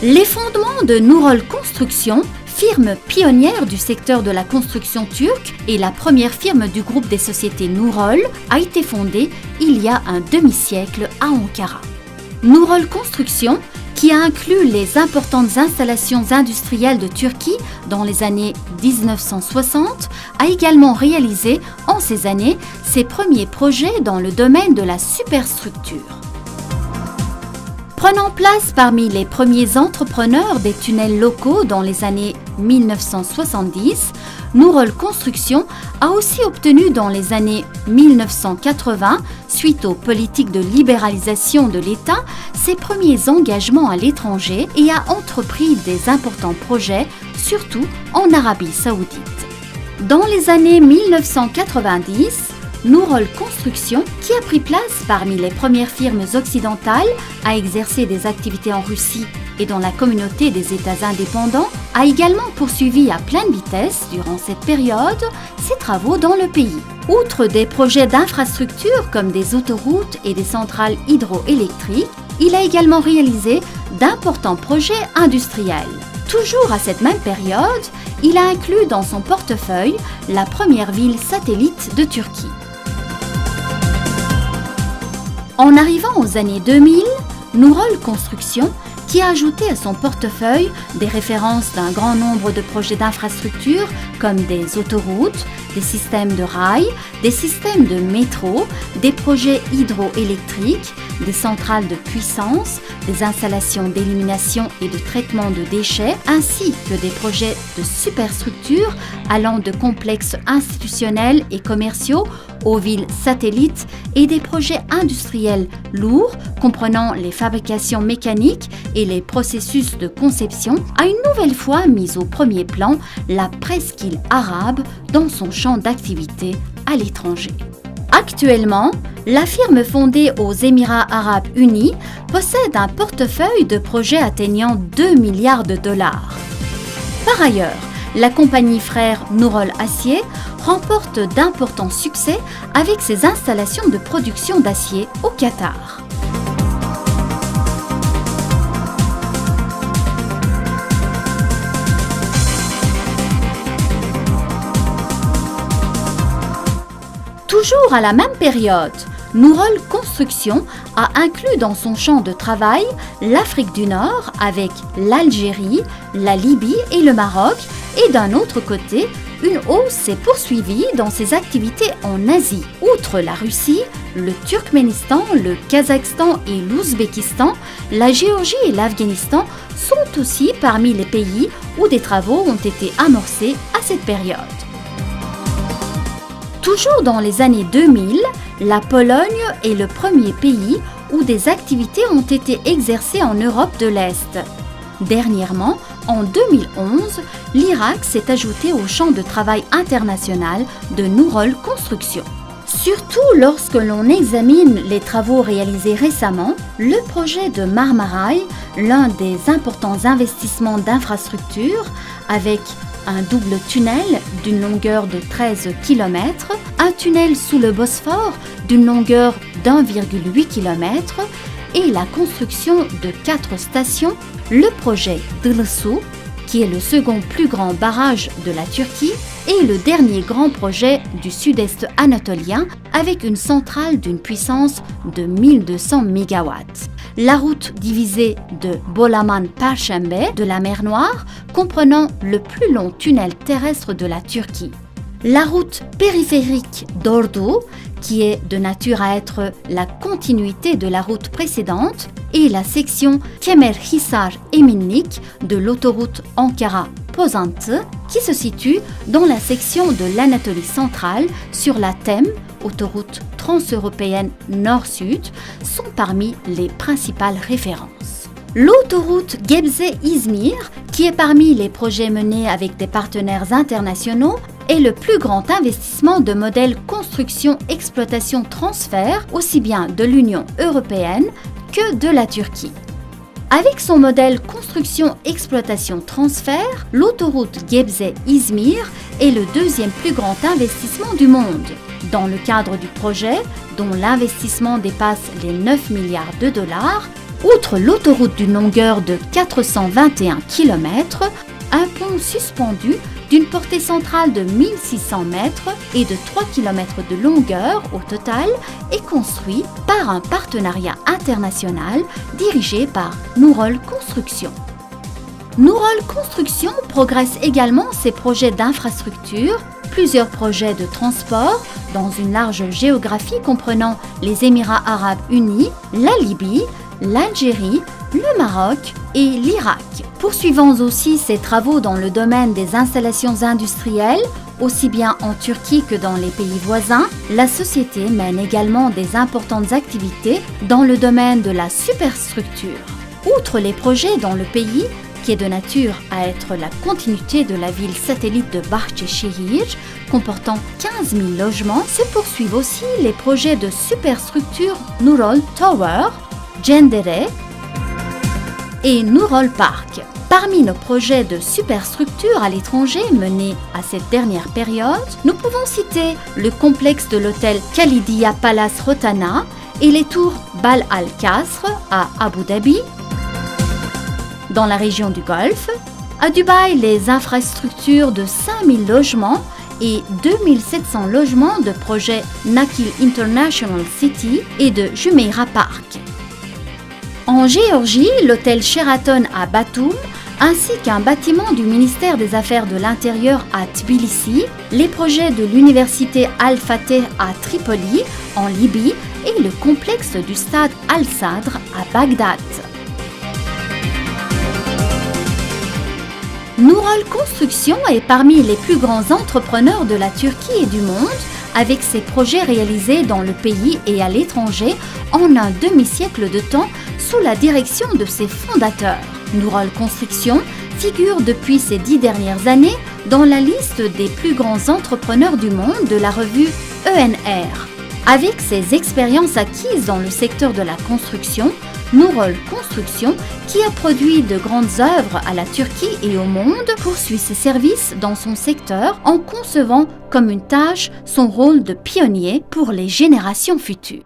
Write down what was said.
Les fondements de Nurol Construction, firme pionnière du secteur de la construction turque et la première firme du groupe des sociétés Nurol, a été fondée il y a un demi-siècle à Ankara. Nurol Construction, qui a inclus les importantes installations industrielles de Turquie dans les années 1960, a également réalisé en ces années ses premiers projets dans le domaine de la superstructure. Prenant place parmi les premiers entrepreneurs des tunnels locaux dans les années 1970, Nurol Construction a aussi obtenu dans les années 1980, suite aux politiques de libéralisation de l'État, ses premiers engagements à l'étranger et a entrepris des importants projets, surtout en Arabie Saoudite. Dans les années 1990, Nurol Construction, qui a pris place parmi les premières firmes occidentales à exercer des activités en Russie et dans la communauté des États indépendants, a également poursuivi à pleine vitesse durant cette période ses travaux dans le pays. Outre des projets d'infrastructures comme des autoroutes et des centrales hydroélectriques, il a également réalisé d'importants projets industriels. Toujours à cette même période, il a inclus dans son portefeuille la première ville satellite de Turquie. En arrivant aux années 2000, Nurol Construction, qui a ajouté à son portefeuille des références d'un grand nombre de projets d'infrastructures comme des autoroutes, des systèmes de rails, des systèmes de métro, des projets hydroélectriques, des centrales de puissance, des installations d'élimination et de traitement de déchets, ainsi que des projets de superstructure allant de complexes institutionnels et commerciaux aux villes satellites et des projets industriels lourds comprenant les fabrications mécaniques et les processus de conception, a une nouvelle fois mis au premier plan la presqu'île arabe dans son champ d'activité à l'étranger. Actuellement, la firme fondée aux Émirats arabes unis possède un portefeuille de projets atteignant 2 milliards de dollars. Par ailleurs, la compagnie frère Nurol Acier remporte d'importants succès avec ses installations de production d'acier au Qatar. Toujours à la même période, Nurol Construction a inclus dans son champ de travail l'Afrique du Nord avec l'Algérie, la Libye et le Maroc, et d'un autre côté, une hausse s'est poursuivie dans ses activités en Asie. Outre la Russie, le Turkménistan, le Kazakhstan et l'Ouzbékistan, la Géorgie et l'Afghanistan sont aussi parmi les pays où des travaux ont été amorcés à cette période. Toujours dans les années 2000, la Pologne est le premier pays où des activités ont été exercées en Europe de l'Est. Dernièrement, en 2011, l'Irak s'est ajouté au champ de travail international de Nurol Construction. Surtout lorsque l'on examine les travaux réalisés récemment, le projet de Marmaray, l'un des importants investissements d'infrastructures, avec un double tunnel d'une longueur de 13 km, un tunnel sous le Bosphore d'une longueur d'1,8 km et la construction de 4 stations, le projet Dılısu, qui est le second plus grand barrage de la Turquie, et le dernier grand projet du sud-est anatolien avec une centrale d'une puissance de 1200 MW. La route divisée de Bolaman-Perşembe de la mer Noire, comprenant le plus long tunnel terrestre de la Turquie. La route périphérique d'Ordu, qui est de nature à être la continuité de la route précédente, et la section Kemerhisar-Eminlik de l'autoroute Ankara-Pozantı, qui se situe dans la section de l'Anatolie centrale sur la TEM, autoroute transeuropéenne nord-sud, sont parmi les principales références. L'autoroute Gebze-İzmir, qui est parmi les projets menés avec des partenaires internationaux, est le plus grand investissement de modèle construction-exploitation-transfert, aussi bien de l'Union européenne que de la Turquie. Avec son modèle construction-exploitation-transfert, l'autoroute Gebze-İzmir est le deuxième plus grand investissement du monde. Dans le cadre du projet, dont l'investissement dépasse les 9 milliards de dollars, Outre l'autoroute d'une longueur de 421 km, un pont suspendu d'une portée centrale de 1600 mètres et de 3 km de longueur au total est construit par un partenariat international dirigé par Nurol Construction. Nurol Construction progresse également ses projets d'infrastructure, plusieurs projets de transport dans une large géographie comprenant les Émirats arabes unis, la Libye, l'Algérie, le Maroc et l'Irak. Poursuivant aussi ses travaux dans le domaine des installations industrielles, aussi bien en Turquie que dans les pays voisins, la société mène également des importantes activités dans le domaine de la superstructure. Outre les projets dans le pays, qui est de nature à être la continuité de la ville satellite de Bahçeşehir, comportant 15 000 logements, se poursuivent aussi les projets de superstructure Nurol Tower, Cendere et Nurol Park. Parmi nos projets de superstructure à l'étranger menés à cette dernière période, nous pouvons citer le complexe de l'hôtel Khalidia Palace Rotana et les tours Bal Al Qasr à Abu Dhabi, dans la région du Golfe, à Dubaï les infrastructures de 5000 logements et 2700 logements de projet Nakheel International City et de Jumeirah Park. En Géorgie, l'hôtel Sheraton à Batum, ainsi qu'un bâtiment du ministère des Affaires de l'Intérieur à Tbilissi, les projets de l'université Al-Fateh à Tripoli, en Libye, et le complexe du stade Al-Sadr à Bagdad. Nurol Construction est parmi les plus grands entrepreneurs de la Turquie et du monde, avec ses projets réalisés dans le pays et à l'étranger en un demi-siècle de temps sous la direction de ses fondateurs. Nurol Construction figure depuis ces 10 dernières années dans la liste des plus grands entrepreneurs du monde de la revue ENR. Avec ses expériences acquises dans le secteur de la construction, Nurol Construction, qui a produit de grandes œuvres à la Turquie et au monde, poursuit ses services dans son secteur en concevant comme une tâche son rôle de pionnier pour les générations futures.